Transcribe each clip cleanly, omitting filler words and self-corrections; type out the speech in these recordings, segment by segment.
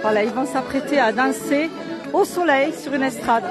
Voilà, ils vont s'apprêter à danser au soleil sur une estrade.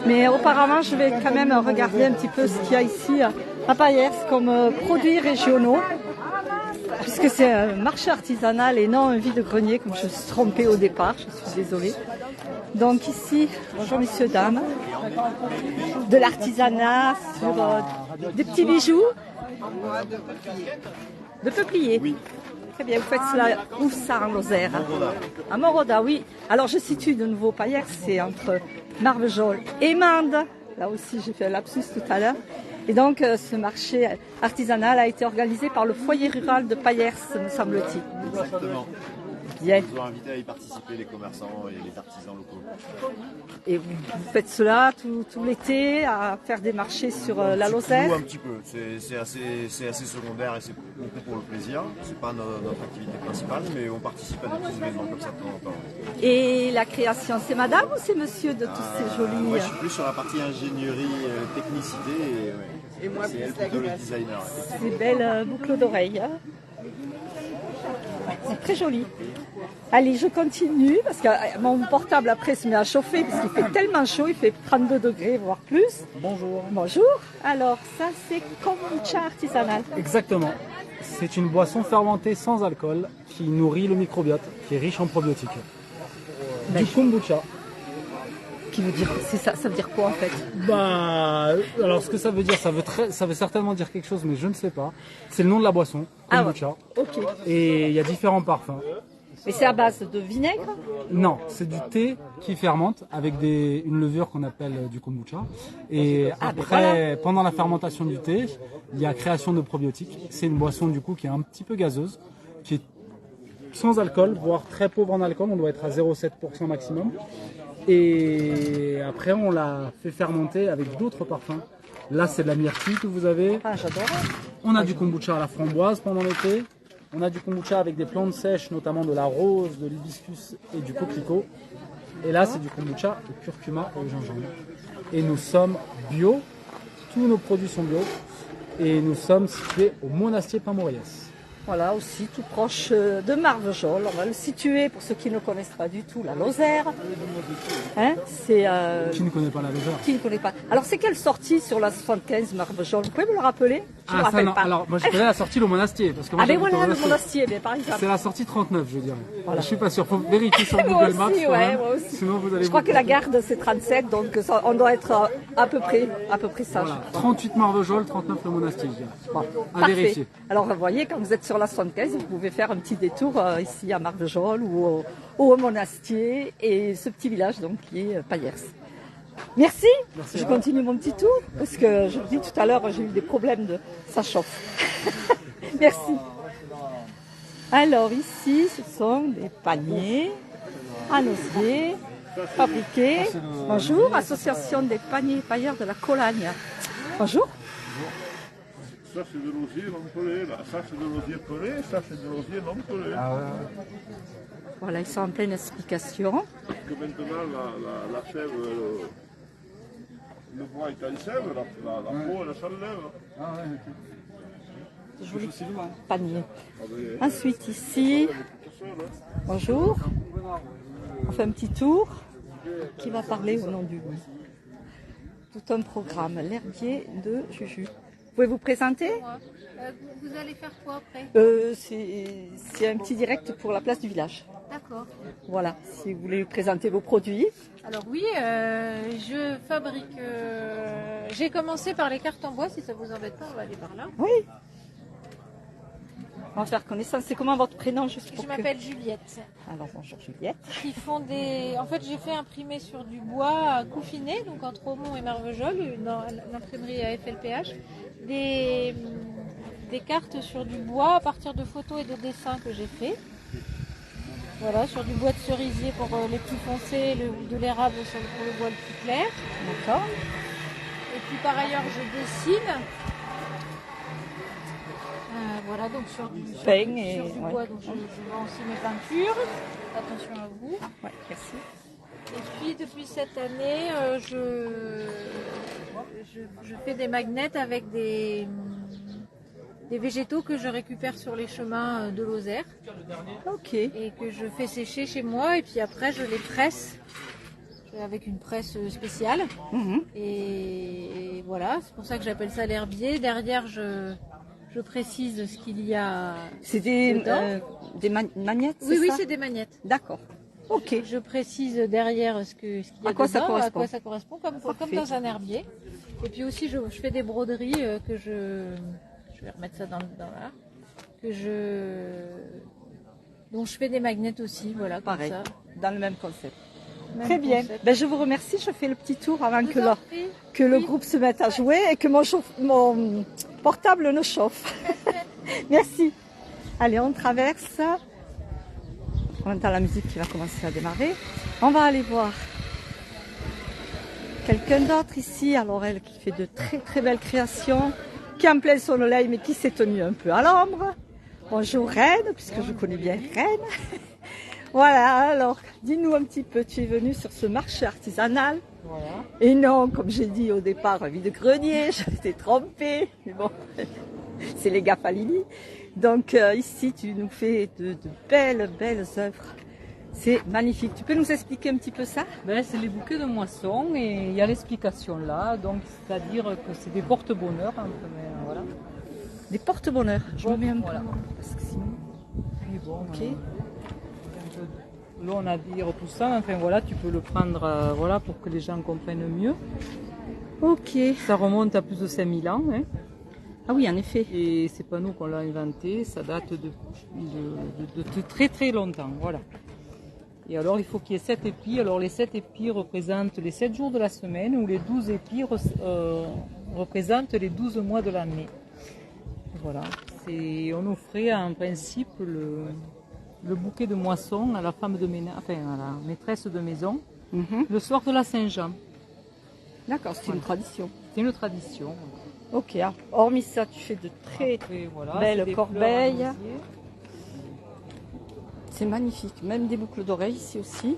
Mais auparavant, je vais quand même regarder un petit peu ce qu'il y a ici à Payers comme produits régionaux. Puisque c'est un marché artisanal et non un vide-grenier, comme je me suis trompée au départ, je suis désolée. Donc ici, bonjour messieurs, dames, de l'artisanat sur des petits bijoux de peuplier. Oui. Très bien, vous faites cela où ça en Lozère? À Moroda, oui. Alors je situe de nouveau Payers, c'est entre Marvejols et Mende. Là aussi j'ai fait un lapsus tout à l'heure. Et donc ce marché artisanal a été organisé par le foyer rural de Payers, me semble-t-il. Exactement. Bien. Ils ont invité à y participer les commerçants et les artisans locaux. Et vous faites cela tout l'été, à faire des marchés sur la Lozère? Nous, un petit peu. C'est assez secondaire et c'est beaucoup pour le plaisir. C'est pas notre activité principale, mais on participe à des petits événements comme ça de temps en temps. Et la création, c'est madame ou c'est monsieur de tous ces jolis... Moi, je suis plus sur la partie ingénierie, technicité et moi, c'est elle plutôt le designer. Ces belles boucles d'oreilles. Hein. C'est très joli. Allez, je continue parce que mon portable après se met à chauffer parce qu'il fait tellement chaud, il fait 32 degrés, voire plus. Bonjour. Bonjour. Alors, ça c'est kombucha artisanal. Exactement. C'est une boisson fermentée sans alcool qui nourrit le microbiote, qui est riche en probiotiques. Du kombucha. Qui veut dire, c'est ça, ça veut dire quoi en fait? Bah, alors ce que ça veut dire, ça veut certainement dire quelque chose, mais je ne sais pas. C'est le nom de la boisson, kombucha. Ah ouais. Ok. Et il y a différents parfums. Mais c'est à base de vinaigre? Non, c'est du thé qui fermente avec une levure qu'on appelle du kombucha. Et après, pendant la fermentation du thé, il y a création de probiotiques. C'est une boisson du coup qui est un petit peu gazeuse, qui est sans alcool, voire très pauvre en alcool. On doit être à 0,7% maximum. Et après, on l'a fait fermenter avec d'autres parfums. Là, c'est de la myrtille que vous avez. Ah, j'adore. On a du kombucha à la framboise pendant l'été. On a du kombucha avec des plantes sèches, notamment de la rose, de l'hibiscus et du coquelicot. Et là, c'est du kombucha au curcuma et au gingembre. Et nous sommes bio. Tous nos produits sont bio. Et nous sommes situés au Monastier Pin-Moriès. Voilà, aussi tout proche de Marvejols. On va le situer pour ceux qui ne connaissent pas du tout la Lozère. Hein, c'est Qui ne connaît pas la Lozère? qui ne connaît pas. Alors c'est quelle sortie sur la 75 Marvejols? Vous pouvez me le rappeler? Je ne me rappelle pas. Alors, moi je connais la sortie le Monastier. Parce que moi, Ah ben j'habite au voilà, le Monastier, mais par exemple. C'est la sortie 39, je dirais. Voilà. Je suis pas sûr. Faut vérifier sur Moi Google Maps. aussi, quand ouais, même. moi aussi. Sinon, vous allez Je crois vous que la perdre. garde c'est 37, donc ça, on doit être à peu près ça. Voilà. Je crois. 38 Marvejols, 39 le Monastier, je dirais. Bon, À parfait. vérifier. Alors vous voyez, quand vous êtes sur la 75, vous pouvez faire un petit détour ici à Marvejols ou au Monastier et ce petit village donc qui est Payers. Merci. Je continue mon petit tour parce que je vous dis tout à l'heure j'ai eu des problèmes ça chauffe. Merci. Alors ici ce sont des paniers en osier fabriqués. Bonjour, association des paniers pailleurs de la Colagne. Bonjour. Ça c'est de l'osier non collé, là. Ça c'est de l'osier collé, ça c'est de l'osier non collé. Voilà, ils sont en pleine explication. Parce que maintenant la chèvre, le bois est en sève, la peau elle s'enlève. Joli panier. Ensuite ici, bonjour. On fait un petit tour. Qui va parler au nom du tout un programme, l'herbier de Juju. Vous pouvez vous présenter? Vous allez faire quoi après? C'est un petit direct pour la place du village. D'accord. Voilà, si vous voulez présenter vos produits. Alors oui, je fabrique... J'ai commencé par les cartes en bois, si ça vous embête pas, on va aller par là. Oui. On va faire connaissance. C'est comment votre prénom juste pour Je m'appelle Juliette. Alors bonjour Juliette. Qui font des... En fait, j'ai fait imprimer sur du bois coufiné, donc entre Aumont et Marvejols, dans l'imprimerie à FLPH, des cartes sur du bois à partir de photos et de dessins que j'ai fait. Voilà, sur du bois de cerisier pour les plus foncés, de l'érable pour le bois le plus clair. D'accord. Et puis par ailleurs, je dessine. Voilà, donc sur du bois, donc je vends aussi mes peintures. Attention à vous. Ouais, merci. Et puis depuis cette année, je fais des magnets avec des des végétaux que je récupère sur les chemins de Lozère Ok. et que je fais sécher chez moi et puis après je les presse avec une presse spéciale. Mhm. Et voilà, c'est pour ça que j'appelle ça l'herbier. Derrière, je précise ce qu'il y a. C'est des, dedans. magnettes, Oui, oui, ça c'est des magnettes. D'accord. Ok. Je précise derrière ce qu'il y a À quoi ça dedans, à correspond. quoi ça correspond, comme Parfait. dans un herbier. Et puis aussi, je fais des broderies que je vais remettre ça dans là, dont je fais des magnettes aussi, voilà, comme Pareil, ça. dans le même concept. Même Très bien. concept. Ben, je vous remercie. Je fais le petit tour avant Je que, vous en prie. que le Oui. groupe se mette à jouer et que mon portable ne chauffe. Merci. Allez, on traverse. On entend la musique qui va commencer à démarrer. On va aller voir quelqu'un d'autre ici. Alors elle qui fait de très très belles créations, qui est en plein soleil mais qui s'est tenue un peu à l'ombre. Bonjour Reine, puisque je connais bien Reine. Voilà, alors dis-nous un petit peu, tu es venue sur ce marché artisanal. Voilà. Et non, comme j'ai dit au départ, un vide-grenier, je m'étais trompée. Mais bon, c'est les gars Falini. Donc ici, tu nous fais de belles, belles œuvres. C'est magnifique. Tu peux nous expliquer un petit peu ça? Ben, c'est les bouquets de moisson et il y a l'explication là. Donc, c'est-à-dire que c'est des porte-bonheur un peu, mais voilà. Des porte-bonheur. Je me mets un peu. Voilà. Parce que sinon... Puis bon, Ok. un peu l'on à dire tout ça. Enfin voilà, tu peux le prendre voilà, pour que les gens comprennent mieux. Ok. Ça remonte à plus de 5000 ans. Hein. Ah oui, en effet. Et c'est pas nous qu'on l'a inventé, ça date de très très longtemps. Voilà. Et alors il faut qu'il y ait 7 épis. Alors les 7 épis représentent les 7 jours de la semaine ou les 12 épis représentent les 12 mois de l'année. Voilà. On offrait en principe le bouquet de moisson à la femme de ménage, enfin à la maîtresse de maison, le soir de la Saint-Jean. D'accord, c'est une tradition. C'est une tradition. Ok, hormis ça, tu fais de très Après, voilà, belles c'est des corbeilles. fleurs en osier. C'est magnifique. Même des boucles d'oreilles ici aussi.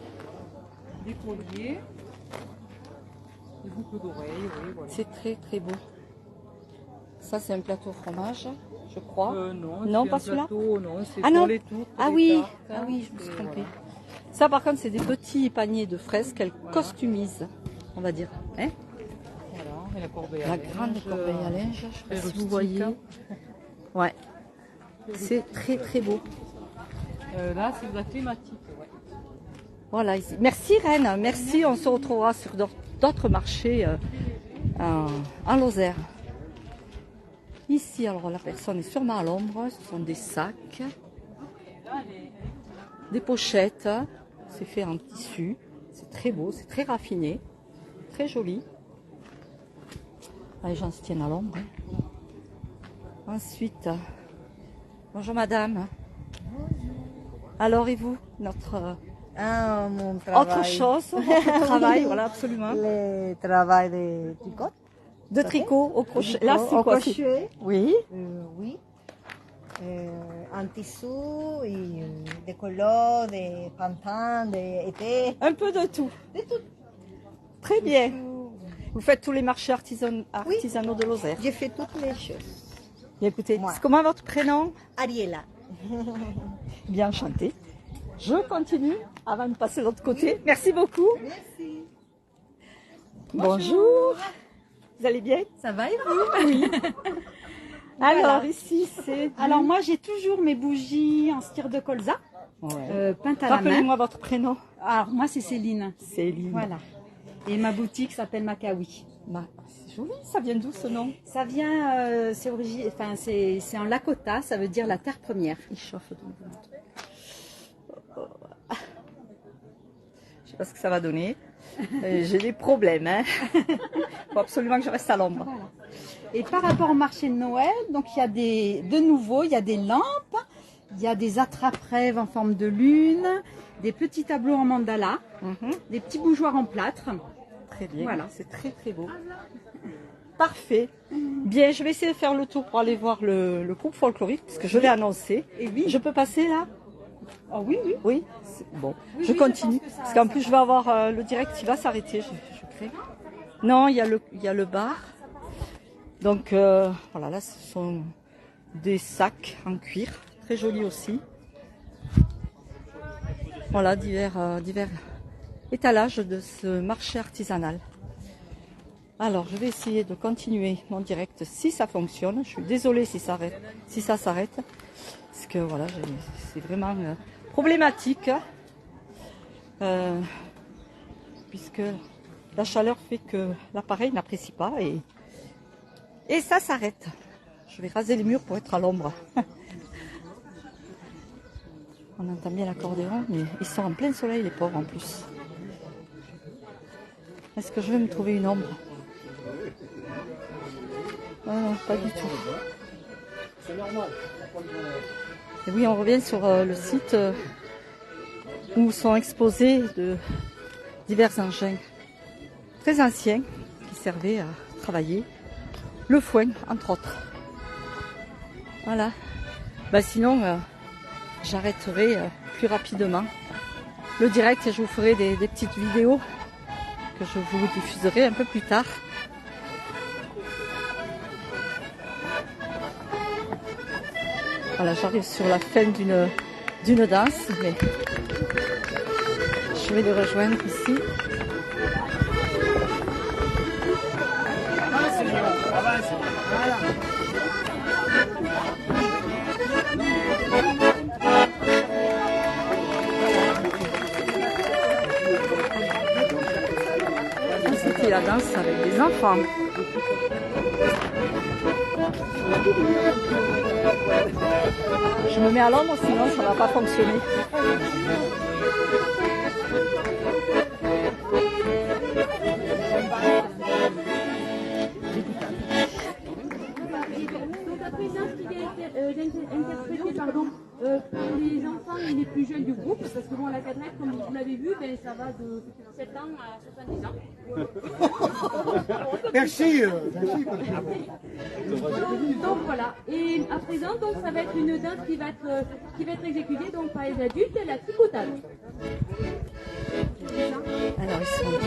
Des colliers, des boucles d'oreilles, oui, voilà. C'est très très beau. Ça, c'est un plateau fromage, je crois. Non, Non, c'est pas un celui-là. plateau, non, c'est Ah non. pour les tourtes, Ah les oui, tartes, ah oui, je me suis et trompée. voilà. Ça, par contre, c'est des petits paniers de fraises qu'elle costumise, on va dire. Hein, Voilà, et la corbeille à la linge, grande corbeille à linge, je sais pas très si vous rustique. voyez. Ouais. C'est très très beau. Là, c'est de la thématique. Ouais. Voilà, ici. Merci Reine, merci. On se retrouvera sur d'autres marchés en Lozère. Ici, alors la personne est sûrement à l'ombre. Ce sont des sacs, des pochettes. C'est fait en tissu. C'est très beau, c'est très raffiné, très joli. Les gens se tiennent à l'ombre. Hein. Ensuite, bonjour madame. Alors et vous, notre mon autre travail. chose, votre travail, voilà absolument. Le travail de tricot. De tricot au crochet. Là, c'est Au quoi? crochet, Oui. oui. En tissu, et, des couleurs, des printemps, des été. Un peu de tout. Très bien. Vous faites tous les marchés artisanaux de Lozère. J'ai fait toutes les choses. Bien, écoutez, Moi. c'est comment votre prénom? Ariela. Bien enchanté. Je continue avant de passer de l'autre côté. Merci beaucoup. Merci. Bonjour. Vous allez bien? Ça va et vous? Alors ici, c'est... Alors moi j'ai toujours mes bougies en cire de colza, peintes à la main. Rappelez-moi votre prénom. Alors moi c'est Céline. Céline. Voilà. Et ma boutique s'appelle Makawi. C'est joli. Ça vient d'où ce nom? Ça vient, c'est en Lakota, ça veut dire la terre première. Il chauffe de nouveau. Je sais pas ce que ça va donner. J'ai des problèmes. Hein. Faut absolument que je reste à l'ombre. Voilà. Et par rapport au marché de Noël, donc il y a de nouveau, il y a des lampes, il y a des attrape-rêves en forme de lune, des petits tableaux en mandala, des petits bougeoirs en plâtre. Très bien. Voilà. C'est très très beau. Parfait. Bien, je vais essayer de faire le tour pour aller voir le groupe folklorique, parce que je l'ai annoncé. Et oui. Je peux passer là? Oh oui, oui. Oui. Bon, Oui, je oui, continue. je pense que ça- Parce qu'en ça plus, va. je vais avoir le direct qui va s'arrêter, je crée. Non, il y a le bar. Donc, voilà, là, ce sont des sacs en cuir, très jolis aussi. Voilà, divers étalages de ce marché artisanal. Alors, je vais essayer de continuer mon direct si ça fonctionne. Je suis désolée si ça s'arrête. Parce que voilà, c'est vraiment problématique. Puisque la chaleur fait que l'appareil n'apprécie pas et ça s'arrête. Je vais raser les murs pour être à l'ombre. On entend bien l'accordéon, mais ils sont en plein soleil les pauvres en plus. Est-ce que je vais me trouver une ombre? Non, pas du tout. C'est normal. Et oui, on revient sur le site où sont exposés de divers engins très anciens qui servaient à travailler le foin, entre autres. Voilà. Sinon, j'arrêterai plus rapidement le direct et je vous ferai des petites vidéos que je vous diffuserai un peu plus tard. Voilà, j'arrive sur la fin d'une danse, mais je vais les rejoindre ici. C'était la danse avec des enfants. Je me mets à l'ombre, sinon ça ne va pas fonctionner. Pour les enfants et les plus jeunes du groupe, parce que bon, la cadrette, comme vous l'avez vu, ça va de 7 ans à 70 ans. Merci. Donc voilà. Et à présent, donc, ça va être une danse qui va être exécutée donc, par les adultes, la tricotade. Alors, ils sont deux.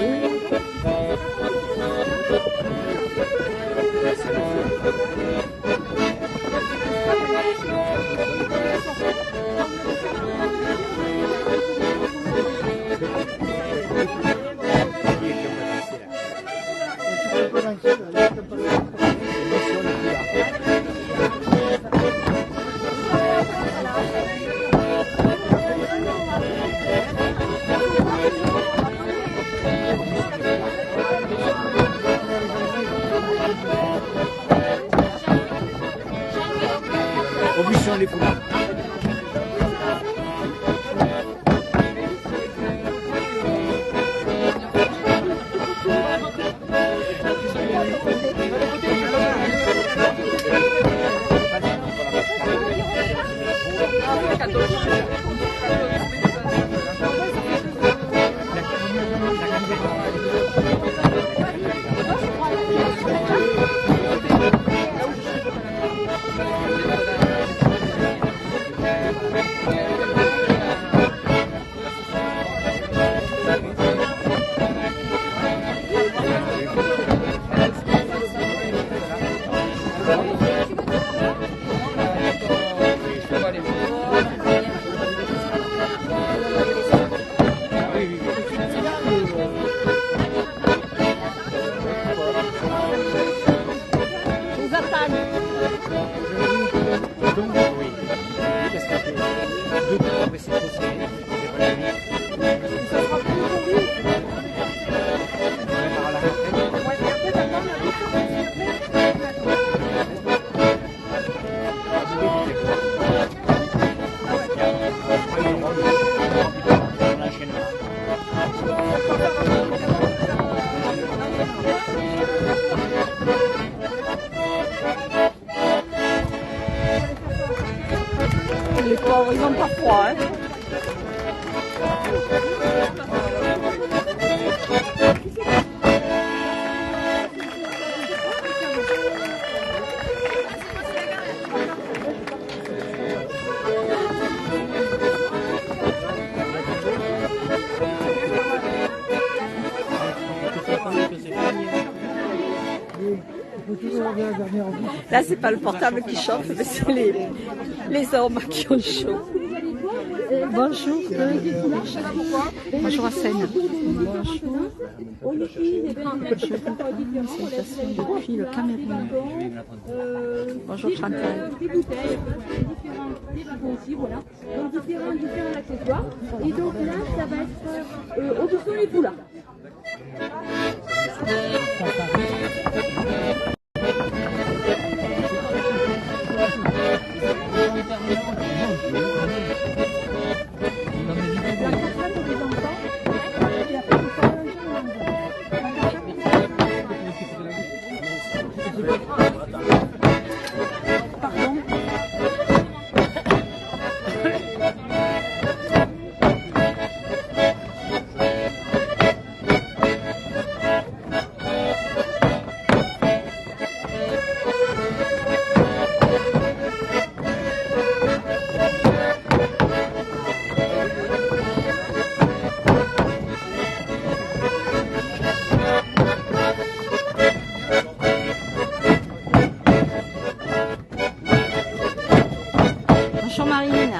Obligeons les foulards. Les pauvres, ils n'ont pas froid, hein. Il faut toujours avoir la dernière envie. Là, c'est pas le portable qui chauffe, mais c'est les hommes qui ont chaud. Bonjour. Bonjour à Seine. Bonjour. Depuis le Cameroun. Bonjour Chantal. Des bouteilles, voilà. Donc différents accessoires. Et donc là, ça va être au bout les foulards. Bonjour Marine.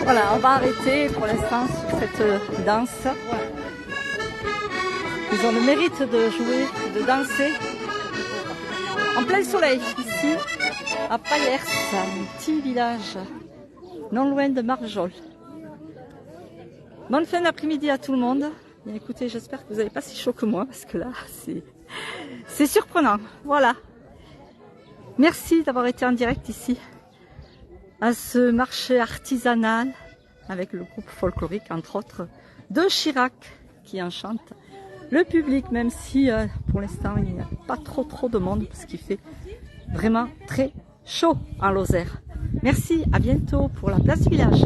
Voilà, on va arrêter pour l'instant sur cette danse. Ils ont le mérite de jouer, de danser en plein soleil, ici, à Payers, un petit village non loin de Marvejols. Bonne fin d'après-midi à tout le monde. Bien, écoutez, j'espère que vous n'avez pas si chaud que moi, parce que là, c'est surprenant. Voilà. Merci d'avoir été en direct ici, à ce marché artisanal, avec le groupe folklorique, entre autres, de Chirac, qui enchante le public, même si pour l'instant, il n'y a pas trop de monde, parce qu'il fait vraiment très chaud en Lozère. Merci, à bientôt pour la place du village.